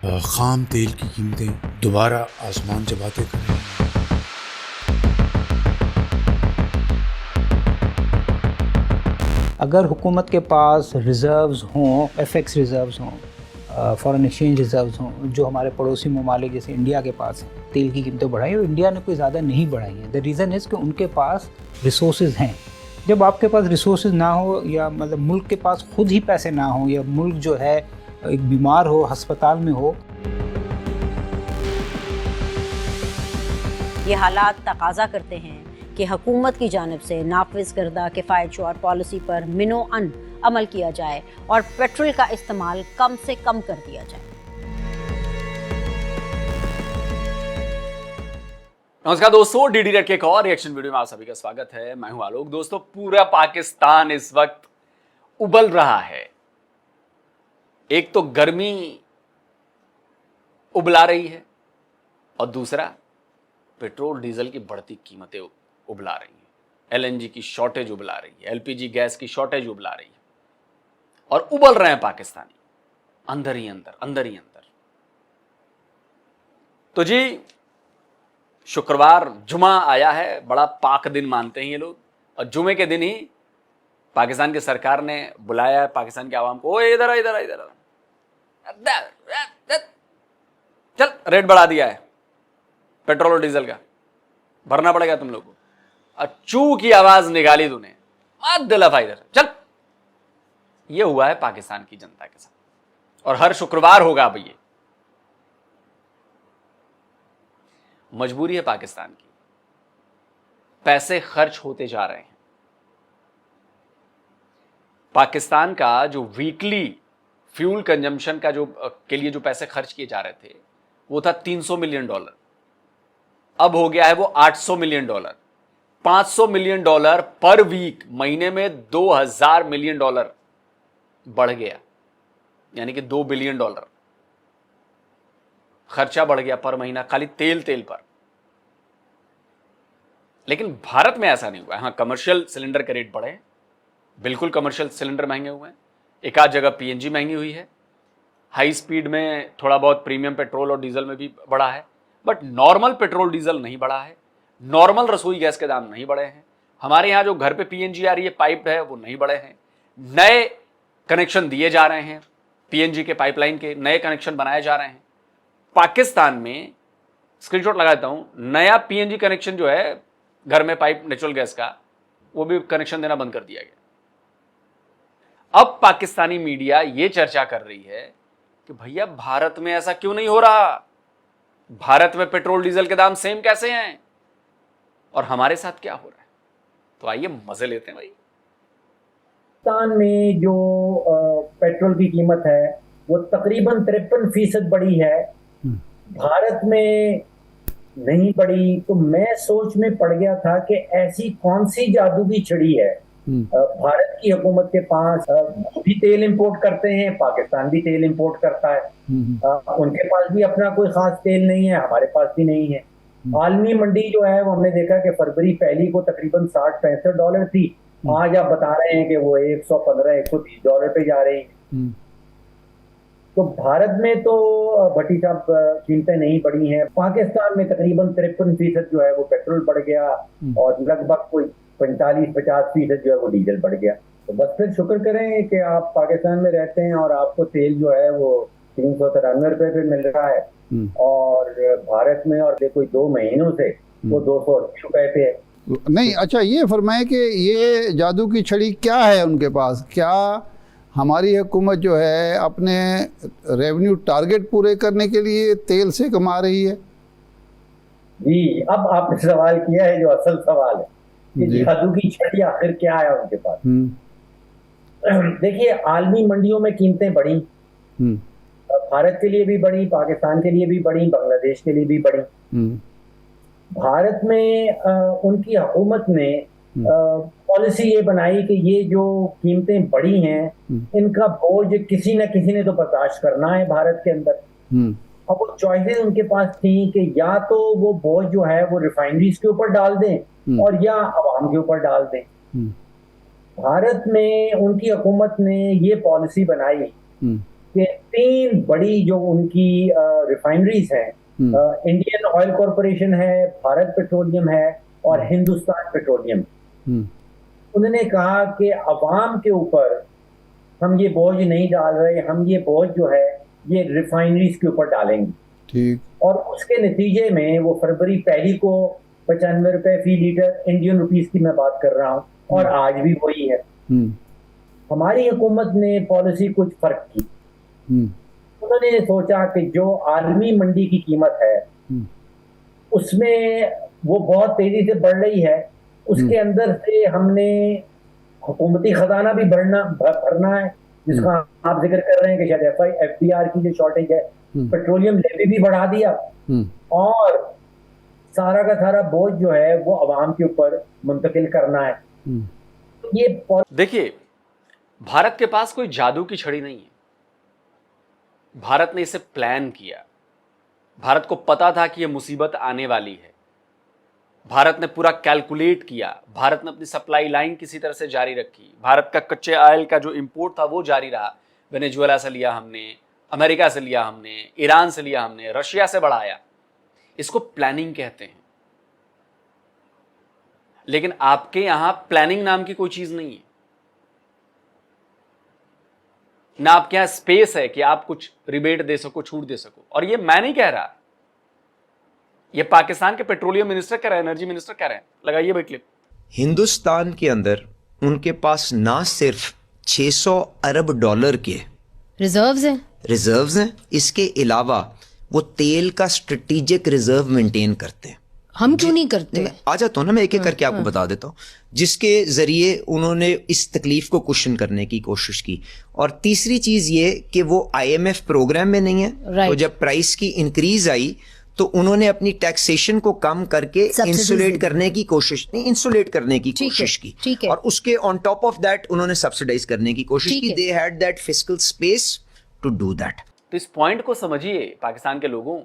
खाम तेल की कीमतें दोबारा आसमान चबाते करें। अगर हुकूमत के पास रिज़र्व्स हों, एफएक्स रिज़र्व्स हों, फॉरेन एक्सचेंज रिज़र्व्स हों, जो हमारे पड़ोसी ममालिक जैसे इंडिया के पास हैं, तेल की कीमतें बढ़ाई और इंडिया ने कोई ज़्यादा नहीं बढ़ाई हैं। द रीज़न इज़ कि उनके पास रिसोर्सेज हैं। जब आपके पास रिसोर्सेज ना हो या मतलब मुल्क के पास खुद ही पैसे ना हो या मुल्क जो है एक बीमार हो, अस्पताल में हो, ये हालात तकाजा करते हैं कि हुकूमत की जानिब से नाफिज करदा किफ़ायतशुमार पॉलिसी पर मिनो अन अमल किया जाए और पेट्रोल का इस्तेमाल कम से कम कर दिया जाए। नमस्कार दोस्तों, डीडी रेड के एक और रिएक्शन वीडियो में आप सभी का स्वागत है। मैं हूं आलोक। दोस्तों, पूरा पाकिस्तान इस वक्त उबल रहा है। एक तो गर्मी उबला रही है और दूसरा पेट्रोल डीजल की बढ़ती कीमतें उबला रही हैं। एलएनजी की शॉर्टेज उबला रही है, एलपीजी गैस की शॉर्टेज उबला रही है और उबल रहे हैं पाकिस्तानी अंदर ही अंदर। तो जी, शुक्रवार जुमा आया है, बड़ा पाक दिन मानते हैं ये लोग, और जुमे के दिन ही पाकिस्तान की सरकार ने बुलाया है पाकिस्तान के आवाम को, ओए इधर चल, रेट बढ़ा दिया है पेट्रोल और डीजल का, भरना पड़ेगा तुम लोग को। और चू की आवाज निकाली तूने, मत दिला इधर चल। ये हुआ है पाकिस्तान की जनता के साथ और हर शुक्रवार होगा। अब ये मजबूरी है पाकिस्तान की, पैसे खर्च होते जा रहे हैं। पाकिस्तान का जो वीकली फ्यूल कंजम्पशन का के लिए जो पैसे खर्च किए जा रहे थे वो था $300 मिलियन। अब हो गया है वो $800 मिलियन, $500 मिलियन पर वीक। महीने में $2000 मिलियन बढ़ गया, यानी कि $2 बिलियन खर्चा बढ़ गया पर महीना खाली तेल पर। लेकिन भारत में ऐसा नहीं हुआ। हाँ, कमर्शियल सिलेंडर के रेट बढ़े, बिल्कुल कमर्शियल सिलेंडर महंगे हुए हैं। एक आध जगह पीएनजी महंगी हुई है, हाई स्पीड में थोड़ा बहुत प्रीमियम पेट्रोल और डीजल में भी बढ़ा है, बट नॉर्मल पेट्रोल डीजल नहीं बढ़ा है। नॉर्मल रसोई गैस के दाम नहीं बढ़े हैं। हमारे यहाँ जो घर पे पीएनजी आ रही है, पाइप्ड है, वो नहीं बढ़े हैं। नए कनेक्शन दिए जा रहे हैं, पीएनजी के पाइपलाइन के नए कनेक्शन बनाए जा रहे हैं। पाकिस्तान में स्क्रीनशॉट लगा देता हूं, नया पीएनजी कनेक्शन जो है घर में पाइप नेचुरल गैस का, वो भी कनेक्शन देना बंद कर दिया गया। अब पाकिस्तानी मीडिया ये चर्चा कर रही है कि भैया भारत में ऐसा क्यों नहीं हो रहा, भारत में पेट्रोल डीजल के दाम सेम कैसे हैं और हमारे साथ क्या हो रहा है। तो आइए मजे लेते हैं भाई। पाकिस्तान में जो पेट्रोल की कीमत है वो तकरीबन 53% बढ़ी है, भारत में नहीं बढ़ी। तो मैं सोच में पड़ गया था कि ऐसी कौन सी जादू की छड़ी है। भारत की हुकूमत के पास भी तेल इंपोर्ट करते हैं, पाकिस्तान भी तेल इंपोर्ट करता है, उनके पास भी अपना कोई खास तेल नहीं है, हमारे पास भी नहीं है। आलमी मंडी जो है वो हमने देखा कि फरवरी पहली को तकरीबन $60-65 थी, आज आप बता रहे हैं कि वो $115-130 पे जा रही है। तो भारत में तो भट्टी साहब कीमतें नहीं बढ़ी हैं। पाकिस्तान में तकरीबन 53% जो है वो पेट्रोल बढ़ गया और लगभग कोई 45-50% जो है वो डीजल बढ़ गया। तो बस फिर शुक्र करें कि आप पाकिस्तान में रहते हैं और आपको तेल जो है वो 393 रुपए पे मिल रहा है और भारत में और कोई 2 महीनों से वो 280 रुपए पे है। नहीं, अच्छा ये फरमाए कि ये जादू की छड़ी क्या है उनके पास? क्या हमारी हुकूमत जो है अपने रेवेन्यू टारगेट पूरे करने के लिए तेल से कमा रही है? जी, अब आपने सवाल किया है जो असल सवाल है कि जादू की छड़ी आखिर क्या है उनके पास। देखिए, आलमी मंडियों में कीमतें बढ़ी, भारत के लिए भी बढ़ी, पाकिस्तान के लिए भी बढ़ी, बांग्लादेश के लिए भी बढ़ी। भारत में उनकी हुकूमत ने पॉलिसी ये बनाई कि ये जो कीमतें बढ़ी हैं इनका बोझ किसी न किसी ने तो बर्दाश्त करना है भारत के अंदर। अब वो चॉइसेस उनके पास थी कि या तो वो बोझ जो है वो रिफाइनरीज के ऊपर डाल दें और या अवाम के ऊपर डाल दें। भारत में उनकी हुकूमत ने ये पॉलिसी बनाई कि 3 बड़ी जो उनकी रिफाइनरीज हैं, इंडियन ऑयल कॉरपोरेशन है, भारत पेट्रोलियम है और हिंदुस्तान पेट्रोलियम, उन्होंने कहा कि अवाम के ऊपर हम ये बोझ नहीं डाल रहे, हम ये बोझ जो है ये रिफाइनरीज के ऊपर डालेंगे। ठीक। और उसके नतीजे में वो फरवरी 1 को 95 रुपए फी लीटर इंडियन रुपीस की मैं बात कर रहा हूँ, और आज भी वही है। हमारी हुकूमत ने पॉलिसी कुछ फर्क की। उन्होंने सोचा कि जो आलमी मंडी की कीमत है उसमें वो बहुत तेजी से बढ़ रही है, उसके अंदर से हमने हुकूमती खजाना भी भरना है, जिसका आप जिक्र कर रहे हैं कि शायद FDR की जो शॉर्टेज है, पेट्रोलियम लेवी भी बढ़ा दिया, और सारा का सारा बोझ जो है वो अवाम के ऊपर मुंतकिल करना है। ये देखिए, भारत के पास कोई जादू की छड़ी नहीं है। भारत ने इसे प्लान किया। भारत को पता था कि यह मुसीबत आने वाली है। भारत ने पूरा कैलकुलेट किया। भारत ने अपनी सप्लाई लाइन किसी तरह से जारी रखी। भारत का कच्चे ऑयल का जो इंपोर्ट था वो जारी रहा। वेनेजुएला से लिया हमने, अमेरिका से लिया हमने, ईरान से लिया हमने, रशिया से बढ़ाया। इसको प्लानिंग कहते हैं। लेकिन आपके यहां प्लानिंग नाम की कोई चीज नहीं है। ना आपके यहां स्पेस है कि आप कुछ रिबेट दे सको, छूट दे सको। और ये मैं नहीं कह रहा, ये पाकिस्तान के पेट्रोलियम मिनिस्टर कह रहे हैं, एनर्जी मिनिस्टर कह रहे हैं। लगाइए भाई क्लिप। हिंदुस्तान के अंदर उनके पास ना सिर्फ 600 अरब डॉलर के रिजर्व्स हैं, इसके अलावा वो तेल का स्ट्रेटेजिक रिजर्व मेंटेन करते हैं। हम क्यों नहीं करते? मैं आ जाता हूँ ना, मैं एक एक करके आपको बता देता हूँ, जिसके जरिए उन्होंने इस तकलीफ को कुशन करने की कोशिश की। और तीसरी चीज ये कि वो IMF प्रोग्राम में नहीं है, तो जब प्राइस की इंक्रीज आई तो उन्होंने अपनी टैक्सेशन को कम करके इंसुलेट करने की कोशिश की, और उसके ऑन टॉप ऑफ दैट उन्होंने सब्सिडाइज करने की कोशिश की। They had that fiscal space to do that. तो इस पॉइंट को समझिए पाकिस्तान के लोगों,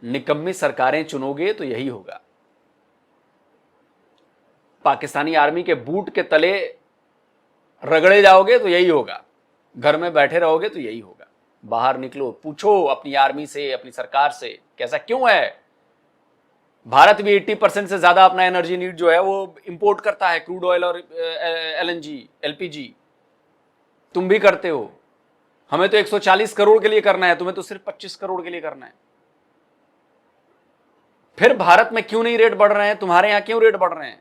निकम्मी सरकारें चुनोगे तो यही होगा। पाकिस्तानी आर्मी के बूट के तले रगड़े जाओगे तो यही होगा। घर में बैठे रहोगे तो यही होगा। बाहर निकलो, पूछो अपनी आर्मी से, अपनी सरकार से, कैसा क्यों है। भारत भी 80% से ज्यादा अपना एनर्जी नीड जो है वो इंपोर्ट करता है, क्रूड ऑयल और LNG LPG। तुम भी करते हो। हमें तो 140 करोड़ के लिए करना है, तुम्हें तो सिर्फ 25 करोड़ के लिए करना है। फिर भारत में क्यों नहीं रेट बढ़ रहे हैं? तुम्हारे यहां क्यों रेट बढ़ रहे हैं?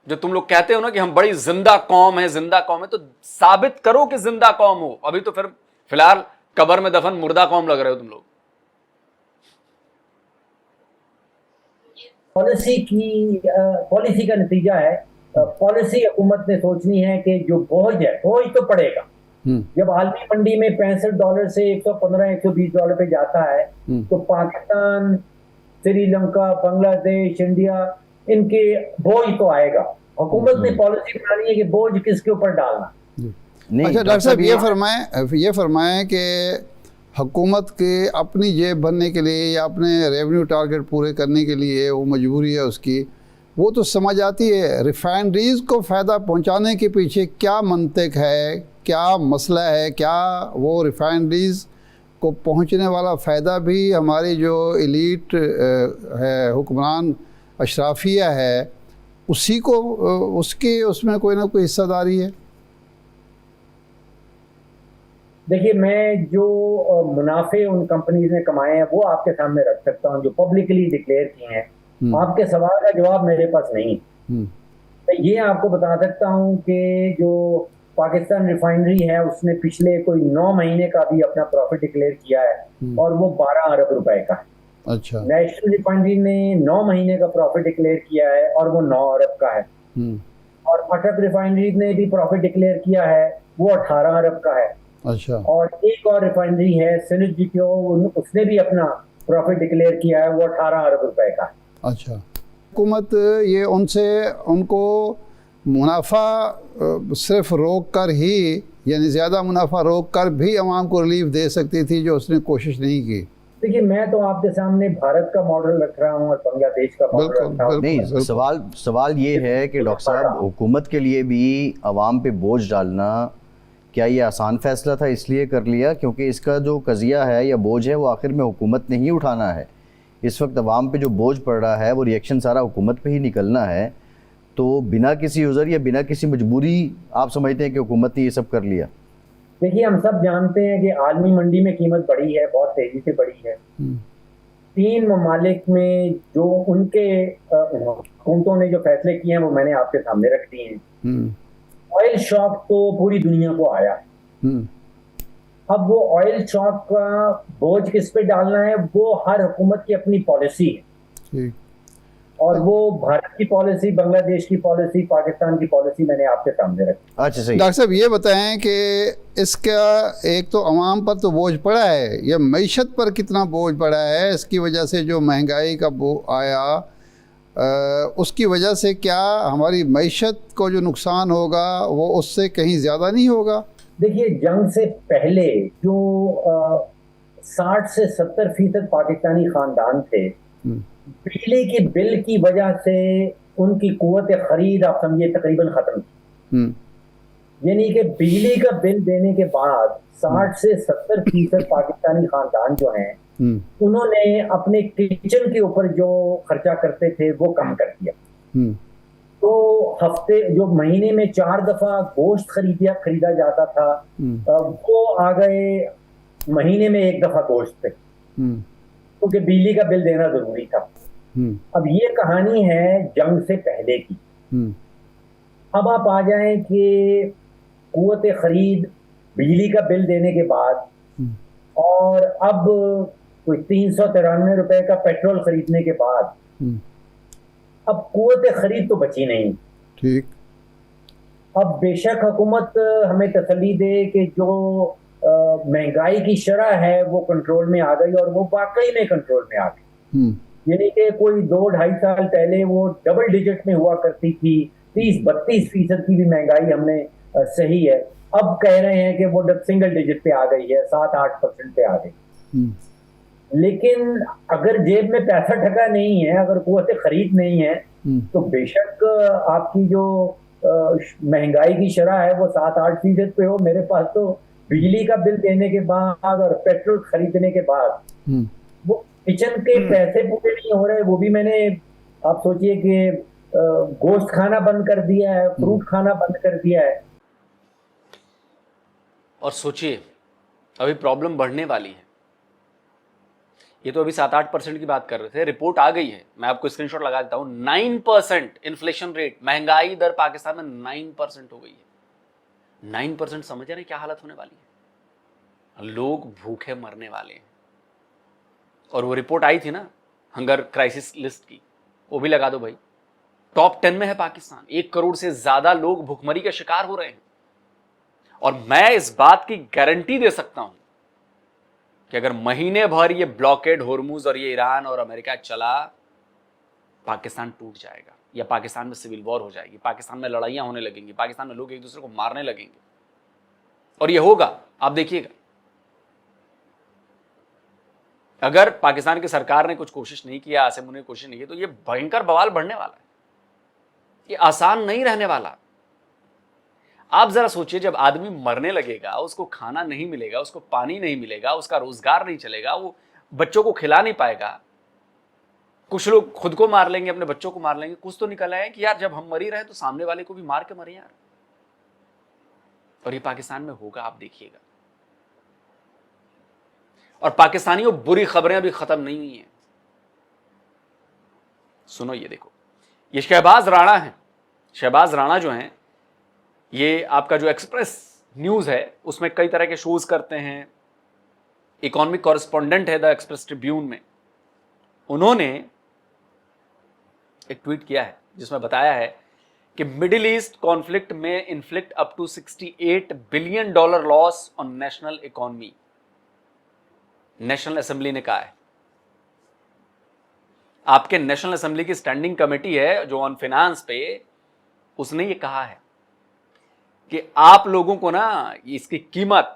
जो तुम लोग कहते हो ना कि हम बड़ी जिंदा कौम है, तो साबित करो कि जिंदा कौम हो। अभी तो फिर फिलहाल कब्र में दफन मुर्दा कौम लग रहे हो तुम लोग। पॉलिसी का नतीजा है। पॉलिसी हुकूमत ने सोचनी है कि जो बोझ है, बोझ तो पड़ेगा। जब आलमी मंडी में $65 से 115 $120 पे जाता है, तो पाकिस्तान, श्रीलंका, बांग्लादेश, इंडिया, इनके बोझ तो आएगा। हुकूमत ने पॉलिसी बनानी है कि बोझ किसके ऊपर डालना। अच्छा डॉक्टर साहब, ये फरमाएं कि हुकूमत के अपनी जेब भरने के लिए या अपने रेवेन्यू टारगेट पूरे करने के लिए वो मजबूरी है उसकी, वो तो समझ आती है। रिफाइनरीज को फ़ायदा पहुंचाने के पीछे क्या मंतक है, क्या मसला है? क्या वो रिफाइनरीज को पहुंचने वाला फ़ायदा भी हमारी जो एलीट है, हुक्मरान अशराफिया है, उसी को उसमें कोई ना कोई हिस्सेदारी है? देखिए, मैं जो मुनाफे उन कंपनीज ने कमाए हैं वो आपके सामने रख सकता हूँ, जो पब्लिकली डिक्लेयर किए हैं। आपके सवाल का जवाब मेरे पास नहीं। मैं ये आपको बता सकता हूँ कि जो पाकिस्तान रिफाइनरी है उसने पिछले कोई 9 महीने का भी अपना प्रॉफिट डिक्लेयर किया है, और वो 12 अरब रुपए का है। अच्छा। नेशनल रिफाइनरी ने 9 महीने का प्रॉफिट डिक्लेयर किया है और वो 9 अरब का है। और अटक रिफाइनरी ने भी प्रॉफिट डिक्लेयर किया है, वो 18 अरब का है। अच्छा। और एक और रिफाइनरी है सिनर्जी, उसने भी अपना प्रॉफिट डिक्लेयर किया है, वो 18 अरब रुपए का है। अच्छा। हुकूमत ये उनको मुनाफा सिर्फ रोक कर ही, यानी ज़्यादा मुनाफा रोक कर भी अवाम को रिलीफ दे सकती थी, जो उसने कोशिश नहीं की। देखिए, मैं तो आपके सामने भारत का मॉडल रख रहा हूँ और बांग्लादेश का मॉडल रख रहा हूँ। नहीं, सवाल ये है कि डॉक्टर साहब, हुकूमत के लिए भी अवाम पे बोझ डालना क्या ये आसान फैसला था इसलिए कर लिया क्योंकि इसका जो कज़िया है या बोझ है वो आखिर में हुकूमत ने ही उठाना है? इस वक्त अवाम पे जो बोझ पड़ रहा है वो रिएक्शन सारा हुकूमत पे ही निकलना है, तो बिना किसी उज़र या बिना किसी मजबूरी आप समझते हैं कि हुकूमत ने ये सब कर लिया? देखिए, हम सब जानते हैं कि आलमी मंडी में कीमत बढ़ी है, बहुत तेजी से बढ़ी है। 3 ममालिक में जो उनके हुकूमतों ने जो फैसले किए हैं वो मैंने आपके सामने रख दिए हैं। ऑयल शॉक तो पूरी दुनिया को आया है। अब वो ऑयल शॉक का बोझ किस पे डालना है, वो हर हुकूमत की अपनी पॉलिसी है, और वो भारत की पॉलिसी, बांग्लादेश की पॉलिसी, पाकिस्तान की पॉलिसी मैंने आपके सामने रखी। अच्छा, सही। डॉक्टर साहब ये बताएं कि इसका एक तो अवाम पर तो बोझ पड़ा है, या मईशत पर कितना बोझ पड़ा है? इसकी वजह से जो महंगाई का आया उसकी वजह से क्या हमारी मईशत को जो नुकसान होगा वो उससे कहीं ज़्यादा नहीं होगा? देखिए, जंग से पहले जो 60 से 70% पाकिस्तानी खानदान थे, बिजली की बिल की वजह से उनकी कुव्वत खरीद आप समझिए तकरीबन खत्म थी। यानी कि बिजली का बिल देने के बाद 60 से 70% पाकिस्तानी खानदान जो हैं उन्होंने अपने किचन के ऊपर जो खर्चा करते थे वो कम कर दिया। तो हफ्ते जो महीने में 4 दफा गोश्त खरीदा जाता था, वो आ गए महीने में 1 दफा गोश्त पे, क्योंकि बिजली का बिल देना जरूरी था। अब ये कहानी है जंग से पहले की। अब आप आ जाएं कि कुव्वत खरीद बिजली का बिल देने के बाद, और अब कोई 393 रुपए का पेट्रोल खरीदने के बाद, अब कुव्वत खरीद तो बची नहीं। ठीक। अब बेशक हुकूमत हमें तसल्ली दे कि जो महंगाई की शरह है वो कंट्रोल में आ गई, और वो वाकई में कंट्रोल में आ गई। यानी कि कोई 2-2.5 साल पहले वो डबल डिजिट में हुआ करती थी, 30-32% की भी महंगाई हमने सही है। अब कह रहे हैं कि वो सिंगल डिजिट पे आ गई है, 7-8% पे आ गई। लेकिन अगर जेब में पैसा टका नहीं है, अगर कुव्वत खरीद नहीं है, तो बेशक आपकी जो महंगाई की शरह है वो 7-8% पे हो। मेरे पास तो बिजली का बिल देने के बाद और पेट्रोल खरीदने के बाद वो किचन के पैसे पूरे नहीं हो रहे। वो भी मैंने, आप सोचिए कि गोश्त खाना बंद कर दिया है, फ्रूट खाना बंद कर दिया है। और सोचिए अभी प्रॉब्लम बढ़ने वाली है। ये तो अभी 7-8% की बात कर रहे थे, रिपोर्ट आ गई है, मैं आपको स्क्रीनशॉट लगा देता हूं। 9% इन्फ्लेशन रेट, महंगाई दर पाकिस्तान में 9% हो गई है। 9% समझ रहे क्या हालत होने वाली है? लोग भूखे मरने वाले हैं। और वो रिपोर्ट आई थी ना हंगर क्राइसिस लिस्ट की, वो भी लगा दो भाई। टॉप 10 में है पाकिस्तान। 1 करोड़ से ज्यादा लोग भूखमरी का शिकार हो रहे हैं। और मैं इस बात की गारंटी दे सकता हूं कि अगर महीने भर ये ब्लॉकेड होर्मुज और ये ईरान और अमेरिका चला, पाकिस्तान टूट जाएगा, या पाकिस्तान में सिविल वॉर हो जाएगी, पाकिस्तान में लड़ाइयां होने लगेंगी, पाकिस्तान में लोग एक दूसरे को मारने लगेंगे। और ये होगा, आप देखिएगा। अगर पाकिस्तान की सरकार ने कुछ कोशिश नहीं किया, आसिम ने कोशिश नहीं की, तो ये भयंकर बवाल बढ़ने वाला है। ये आसान नहीं रहने वाला। आप जरा सोचिए, जब आदमी मरने लगेगा, उसको खाना नहीं मिलेगा, उसको पानी नहीं मिलेगा, उसका रोजगार नहीं चलेगा, वो बच्चों को खिला नहीं पाएगा। कुछ लोग खुद को मार लेंगे, अपने बच्चों को मार लेंगे। कुछ तो निकल आए कि यार जब हम मर ही रहे तो सामने वाले को भी मार के मरे यार। और ये पाकिस्तान में होगा, आप देखिएगा। और पाकिस्तानियों, बुरी खबरें अभी खत्म नहीं हुई हैं। सुनो, ये देखो, ये शहबाज राणा है। शहबाज राणा जो हैं, ये आपका जो एक्सप्रेस न्यूज है उसमें कई तरह के शोज करते हैं, इकोनॉमिक कॉरेस्पॉन्डेंट है द एक्सप्रेस ट्रिब्यून में। उन्होंने एक ट्वीट किया है जिसमें बताया है कि मिडिल ईस्ट कॉन्फ्लिक्ट में inflict up to $68 billion loss on national economy. National assembly ने कहा है। आपके नेशनल असेंबली की स्टैंडिंग कमेटी है जो ऑन फाइनेंस पे, उसने ये कहा है कि आप लोगों को ना इसकी कीमत,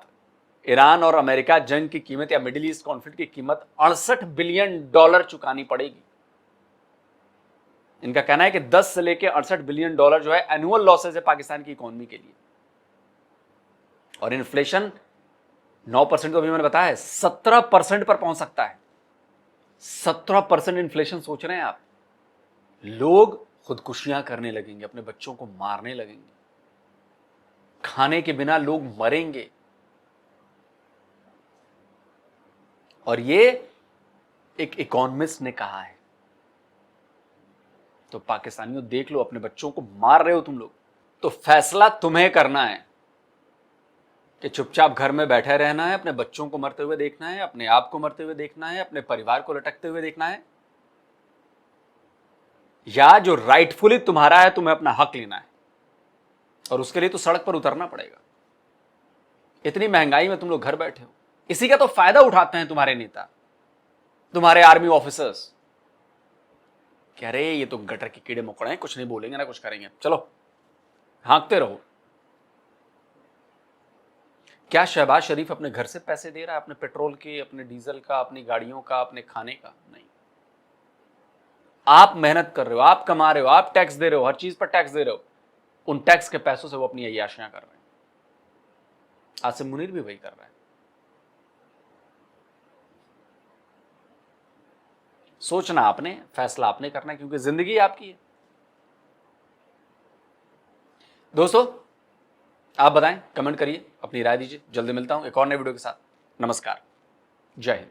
ईरान और अमेरिका जंग की कीमत या मिडिल ईस्ट कॉन्फ्लिक्ट की कीमत $68 बिलियन चुकानी पड़ेगी। इनका कहना है कि 10 से लेकर $68 बिलियन जो है एनुअल लॉसेज है पाकिस्तान की इकोनॉमी के लिए। और इन्फ्लेशन 9% तो अभी मैंने बताया है, 17% पर पहुंच सकता है। 17% इन्फ्लेशन सोच रहे हैं आप? लोग खुदकुशियां करने लगेंगे, अपने बच्चों को मारने लगेंगे, खाने के बिना लोग मरेंगे। और ये एक इकोनॉमिस्ट ने कहा है। तो पाकिस्तानियों देख लो, अपने बच्चों को मार रहे हो तुम लोग, तो फैसला तुम्हें करना है कि चुपचाप घर में बैठे रहना है, अपने बच्चों को मरते हुए देखना है, अपने आप को मरते हुए देखना है, अपने परिवार को लटकते हुए देखना है, या जो राइटफुली तुम्हारा है तुम्हें अपना हक लेना है। और उसके लिए तो सड़क पर उतरना पड़ेगा। इतनी महंगाई में तुम लोग घर बैठे हो, इसी का तो फायदा उठाते हैं तुम्हारे नेता, तुम्हारे आर्मी ऑफिसर्स। कह रहे ये तो गटर के कीड़े मकोड़े हैं, कुछ नहीं बोलेंगे ना कुछ करेंगे, चलो हाँकते रहो। क्या शहबाज शरीफ अपने घर से पैसे दे रहा है, अपने पेट्रोल के, अपने डीजल का, अपनी गाड़ियों का, अपने खाने का? नहीं। आप मेहनत कर रहे हो, आप कमा रहे हो, आप टैक्स दे रहे हो, हर चीज पर टैक्स दे रहे हो। उन टैक्स के पैसों से वो अपनी अय्याशियां कर रहे हैं। आसिम मुनीर भी वही कर रहा है। सोचना आपने, फैसला आपने करना है, क्योंकि जिंदगी आपकी है। दोस्तों आप बताएं, कमेंट करिए, अपनी राय दीजिए। जल्दी मिलता हूं एक और नए वीडियो के साथ। नमस्कार, जय हिंद।